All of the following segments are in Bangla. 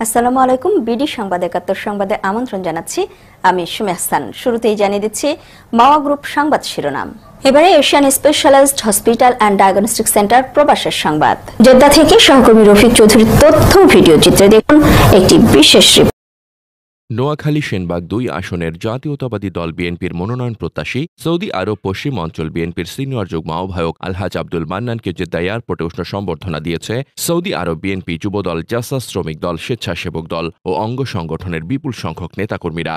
আসসালামু আলাইকুম। বিডি সংবাদ ৭১ সংবাদে আমন্ত্রণ জানাচ্ছি। আমি সুমি হাসান। শুরুতেই জানিয়ে দিচ্ছি মাওয়া গ্রুপ সংবাদ শিরোনাম। এবারে Asian specialised hospital and diagnostic centre প্রবাসের সংবাদ। জেদ্দা থেকে সহকর্মী রফিক চৌধুরীর তথ্য ভিডিও চিত্রে দেখুন একটি বিশেষ রিপোর্ট। নোয়াখালী সেনবাগ ২ আসনের জাতীয়তাবাদী দল বিএনপির মনোনয়ন প্রত্যাশী সৌদি আরব পশ্চিম অঞ্চল বিএনপির সিনিয়র যুগ্ম আহ্বায়ক আলহাজ আব্দুল মান্নানকে জেদ্দা এয়ারপোর্টে উষ্ণ সম্বর্ধনা দিয়েছে সৌদি আরব বিএনপি যুবদল, জাসাস শ্রমিক দল, স্বেচ্ছাসেবক দল ও অঙ্গ সংগঠনের বিপুল সংখ্যক নেতাকর্মীরা।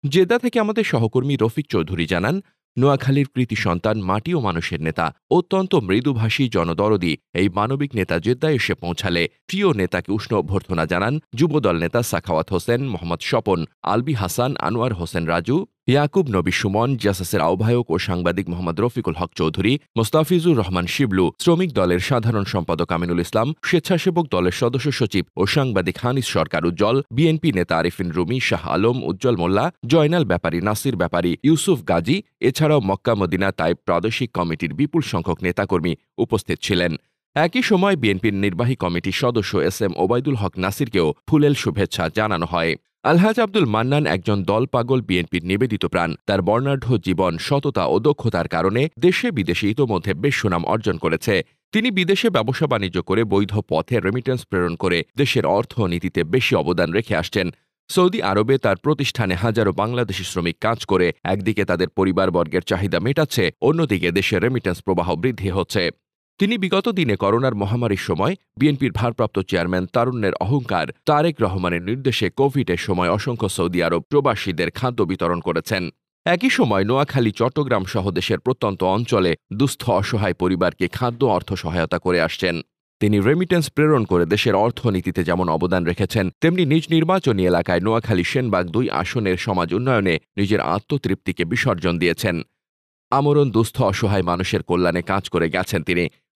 জেদ্দা থেকে আমাদের সহকর্মী রফিক চৌধুরী জানান, নোয়াখালীর কৃতি সন্তান, মাটি ও মানুষের নেতা, অত্যন্ত মৃদুভাষী, জনদরদী এই মানবিক নেতা জেদ্দায় এসে পৌঁছালে প্রিয় নেতাকে উষ্ণ অভ্যর্থনা জানান যুবদল নেতা সাখাওয়াত হোসেন, মোহাম্মদ স্বপন, আলবি হাসান, আনোয়ার হোসেন রাজু, ইয়াকুব নবী সুমন, জাসাসের আহ্বায়ক ও সাংবাদিক মোহাম্মদ রফিকুল হক চৌধুরী, মোস্তাফিজুর রহমান শিবলু, শ্রমিক দলের সাধারণ সম্পাদক আমিনুল ইসলাম, স্বেচ্ছাসেবক দলের সদস্য সচিব ও সাংবাদিক হানিস সরকার উজ্জ্বল, বিএনপি নেতা আরিফিন রুমি, শাহ আলম, উজ্জ্বল মোল্লা, জয়নাল ব্যাপারী, নাসির ব্যাপারী, ইউসুফ গাজী এছাড়াও মক্কা মদিনা তাইব প্রাদেশিক কমিটির বিপুল সংখ্যক নেতাকর্মী উপস্থিত ছিলেন। একই সময় বিএনপির নির্বাহী কমিটির সদস্য এস.এম. ওবায়দুল হক নাসিরকেও ফুলেল শুভেচ্ছা জানানো হয়। আলহাজ আব্দুল মান্নান একজন দল পাগল বিএনপির নিবেদিত প্রাণ। তার বর্ণাঢ্য জীবন, সততা ও দক্ষতার কারণে দেশে বিদেশে ইতোমধ্যে বেশ সুনাম অর্জন করেছে। তিনি বিদেশে ব্যবসা বাণিজ্য করে বৈধ পথে রেমিটেন্স প্রেরণ করে দেশের অর্থনীতিতে বেশি অবদান রেখে আসছেন। সৌদি আরবে তার প্রতিষ্ঠানে হাজারো বাংলাদেশি শ্রমিক কাজ করে একদিকে তাদের পরিবারবর্গের চাহিদা মেটাচ্ছে, অন্যদিকে দেশের রেমিটেন্স প্রবাহ বৃদ্ধি হচ্ছে। তিনি বিগত দিনে করোনার মহামারীর সময় বিএনপির ভারপ্রাপ্ত চেয়ারম্যান, তারুণ্যের অহংকার তারেক রহমানের নির্দেশে কোভিডের সময় অসংখ্য সৌদি আরব প্রবাসীদের খাদ্য বিতরণ করেছেন। একই সময় নোয়াখালী, চট্টগ্রাম সহ দেশের প্রত্যন্ত অঞ্চলে দুস্থ অসহায় পরিবারকে খাদ্য অর্থ সহায়তা করে আসছেন। তিনি রেমিটেন্স প্রেরণ করে দেশের অর্থনীতিতে যেমন অবদান রেখেছেন, তেমনি নিজ নির্বাচনী এলাকায় নোয়াখালী সেনবাগ ২ আসনের সমাজ উন্নয়নে নিজের আত্মতৃপ্তিকে বিসর্জন দিয়েছেন। আমরণ দুস্থ অসহায় মানুষের কল্যাণে কাজ করে গেছেন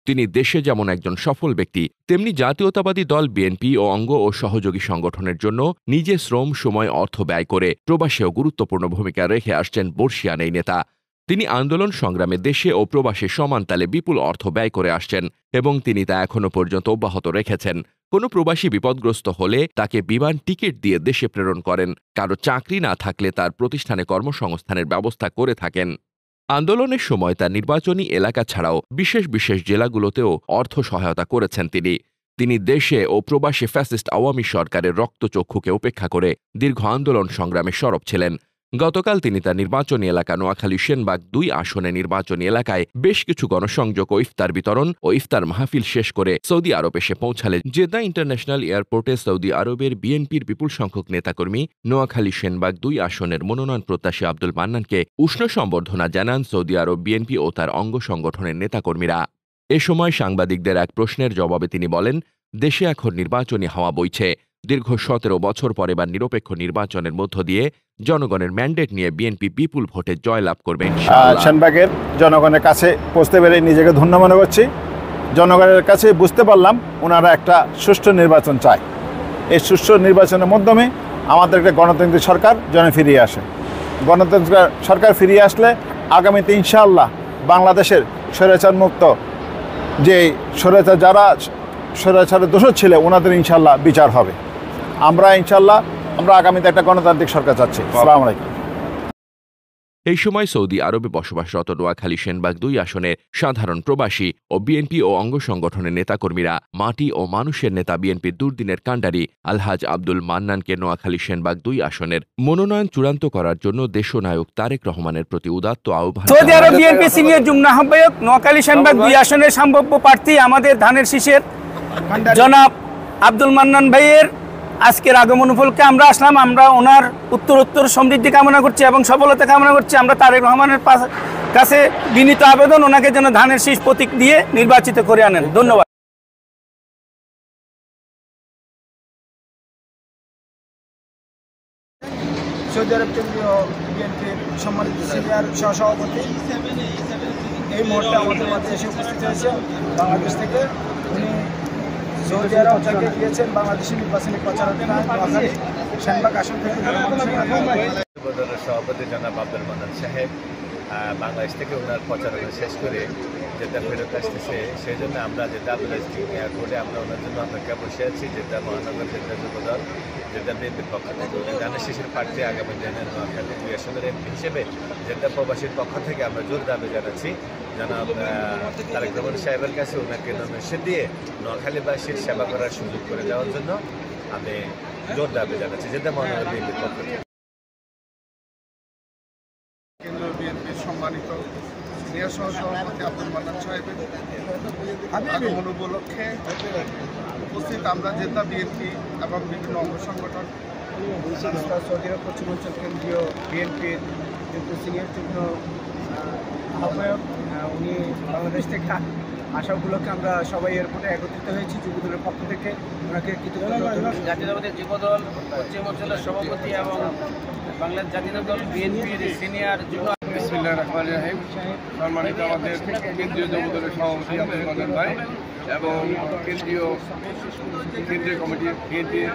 তিনি দেশে যেমন একজন সফল ব্যক্তি, তেমনি জাতীয়তাবাদী দল বিএনপি ও অঙ্গ ও সহযোগী সংগঠনের জন্য নিজে শ্রম, সময়, অর্থ ব্যয় করে প্রবাসেও গুরুত্বপূর্ণ ভূমিকা রেখে আসছেন বর্ষিয়ান এই নেতা। তিনি আন্দোলন সংগ্রামে দেশে ও প্রবাসে সমান তালে বিপুল অর্থ ব্যয় করে আসছেন এবং তিনি তা এখনও পর্যন্ত অব্যাহত রেখেছেন। কোনো প্রবাসী বিপদগ্রস্ত হলে তাকে বিমান টিকিট দিয়ে দেশে প্রেরণ করেন। কারো চাকরি না থাকলে তার প্রতিষ্ঠানে কর্মসংস্থানের ব্যবস্থা করে থাকেন। আন্দোলনের সময় তার নির্বাচনী এলাকা ছাড়াও বিশেষ বিশেষ জেলাগুলোতেও অর্থ সহায়তা করেছেন তিনি দেশে ও প্রবাসী ফ্যাসিস্ট আওয়ামী সরকারের রক্তচক্ষুকে উপেক্ষা করে দীর্ঘ আন্দোলন সংগ্রামে সরব ছিলেন। গতকাল তিনি তার নির্বাচনী এলাকা নোয়াখালী সেনবাগ ২ আসনে নির্বাচনী এলাকায় বেশ কিছু গণসংযোগ ও ইফতার বিতরণ ও ইফতার মাহফিল শেষ করে সৌদি আরব এসে পৌঁছালেন। জেদ্দা ইন্টারন্যাশনাল এয়ারপোর্টে সৌদি আরবের বিএনপির বিপুল সংখ্যক নেতাকর্মী নোয়াখালী সেনবাগ ২ আসনের মনোনয়ন প্রত্যাশী আব্দুল মান্নানকে উষ্ণ সম্বর্ধনা জানান সৌদি আরব বিএনপি ও তার অঙ্গ সংগঠনের নেতাকর্মীরা। এ সময় সাংবাদিকদের এক প্রশ্নের জবাবে তিনি বলেন, দেশে এখন নির্বাচনী হাওয়া বইছে। দীর্ঘ ১৭ বছর পর এবার নিরপেক্ষ নির্বাচনের মধ্য দিয়ে জনগণের ম্যান্ডেট নিয়ে বিএনপি বিপুল ভোটে জয়লাভ করবে। সেনবাগের জনগণের কাছে পৌঁছতে পেরে নিজেকে ধন্য মনে করছি। জনগণের কাছে বুঝতে পারলাম ওনারা একটা সুষ্ঠু নির্বাচন চায়। এই সুষ্ঠু নির্বাচনের মাধ্যমে আমাদের একটা গণতান্ত্রিক সরকার যেন ফিরিয়ে আসে। গণতান্ত্রিক সরকার ফিরিয়ে আসলে আগামীতে ইনশাআল্লাহ বাংলাদেশের স্বৈরাচার মুক্ত যে যারা স্বৈরাচারের দোষর ছিল ওনাদের ইনশাআল্লাহ বিচার হবে। আমরা আগামীতে একটা গণতান্ত্রিক সরকার চাচ্ছি। আসসালামু আলাইকুম। এই সময় সৌদি আরবে বসবাসরত নোয়াখালী সেনবাগ ২ আসনের সাধারণ প্রবাসী ও বিএনপি ও অঙ্গ সংগঠনের নেতাকর্মীরা মাটি ও মানুষের নেতা বিএনপির দুর্দিনের কাণ্ডারি আলহাজ আব্দুল মান্নানকে নোয়াখালী সেনবাগ ২ আসনের মনোনয়ন চূড়ান্ত করার জন্য দেশনায়ক তারেক রহমানের প্রতি উদাত্ত আহ্বান। সৌদি আরব বিএনপি সিনিয়র যুগ্ম আহ্বায়ক, নোয়াখালী সেনবাগ ২ আসনের সম্ভাব্য প্রার্থী আমাদের ধানের শীষের জনাব আব্দুল মান্নান ভাইয়ের আজকের আগমন উপলক্ষে আমরা আসলাম। আমরা ওনার উত্তরোত্তর সমৃদ্ধি কামনা করছি এবং সফলতা কামনা করছি। আমরা তারেক রহমানের কাছে বিনীত আবেদন, ওনাকে যেন ধানের শীষ প্রতীক দিয়ে নির্বাচিত করে আনেন। ধন্যবাদ। সৌদি আরব কেন্দ্রীয় বিএনপির সম্মানিত সিনিয়র সহসভাপতি এই মুহূর্তে আমাদের মাঝে এসে উপস্থিত হয়েছেন বাংলাদেশ থেকে। উনি সৌদি আরব থেকে গিয়েছেন বাংলাদেশের নির্বাচনী প্রচারণায় নোয়াখালী সেনবাগ আসন থেকে। সভাপতি জনাব আব্দুল মান্নান সাহেব, বাংলাদেশ থেকে ওনার প্রচারণা শেষ করে যেটা ফেরত আসতেছে, সেই জন্য আমরা যেটা এয়ারপোর্টে আমরা ওনার জন্য অপেক্ষা বসে আছি, যেটা মহানগর যেটা যুবদল যেটা বিএনপির পক্ষ থেকে উনি ধানের শীষের প্রার্থী আগামী দিনে নোয়াখালী 2 আসনের এমপি হিসেবে যেটা প্রবাসীর পক্ষ থেকে আমরা জোর দাবি জানাচ্ছি জনাব তারেক রহমান সাহেবের কাছে ওনাকে নমিনেশন দিয়ে নোয়াখালীবাসীর সেবা করার সুযোগ করে দেওয়ার জন্য আমি জোর দাবি জানাচ্ছি, যেটা মহানগর বিএনপির পক্ষ থেকে। কেন্দ্রীয় বিএনপির সম্মানিত সিনিয়র সহসভাপতি আব্দুল মান্নান সাহেবের আগমন উপলক্ষে উপস্থিত আমরা জেদ্দা বিএনপি এবং বিভিন্ন অঙ্গ সংগঠন সৌদি আরব পশ্চিমাঞ্চল কেন্দ্রীয় বিএনপির যুগ্ম সিনিয়র যুগ্ম আহ্বায়ক, উনি বাংলাদেশ থেকে আসা উপলক্ষে আমরা সবাই এয়ারপোর্টে একত্রিত হয়েছি যুবদলের পক্ষ থেকে ওনাকে কৃতজ্ঞতা। জাতীয়তাবাদী যুবদল পশ্চিমাঞ্চলের সভাপতি এবং বাংলাদেশ জাতীয় দল বিএনপির সিনিয়র যুগ্ম বিসমিল্লাহির রহমানির রহিম। সম্মানিত আমাদের কেন্দ্রীয় যুবদলের সভাপতি আব্দুল মান্নান ভাই এবং কেন্দ্রীয় কমিটির বিএনপির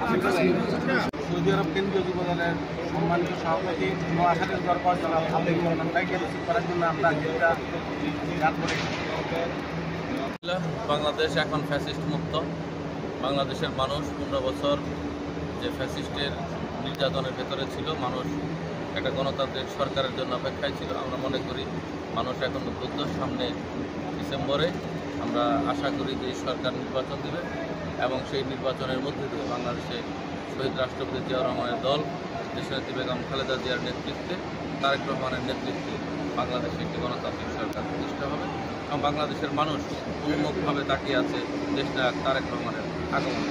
সৌদি আরব কেন্দ্রীয় যুবদলের সম্মানিত সভাপতি নোয়াখালীর দরবার জনাব আব্দুল মান্নান ভাইকে রিসিভ করার জন্য আমরা যেটা এয়ারপোর্টে। বাংলাদেশ এখন ফ্যাসিস্ট মুক্ত। বাংলাদেশের মানুষ 15 বছর যে ফ্যাসিস্টের নির্যাতনের ভেতরে ছিল, মানুষ একটা গণতান্ত্রিক সরকারের জন্য অপেক্ষায় ছিল। আমরা মনে করি মানুষ এখন উদ্বুদ্ধ। সামনে ডিসেম্বরে আমরা আশা করি যে সরকার নির্বাচন দেবে এবং সেই নির্বাচনের মধ্যে দিয়ে বাংলাদেশে শহীদ রাষ্ট্রপতি জিয়াউর রহমানের দল, দেশনেত্রী বেগম খালেদা জিয়ার নেতৃত্বে, তারেক রহমানের নেতৃত্বে বাংলাদেশে একটি গণতান্ত্রিক সরকার প্রতিষ্ঠা হবে এবং বাংলাদেশের মানুষ উন্মুখভাবে তাকিয়ে আছে দেশনায়ক তারেক রহমানের আগমন।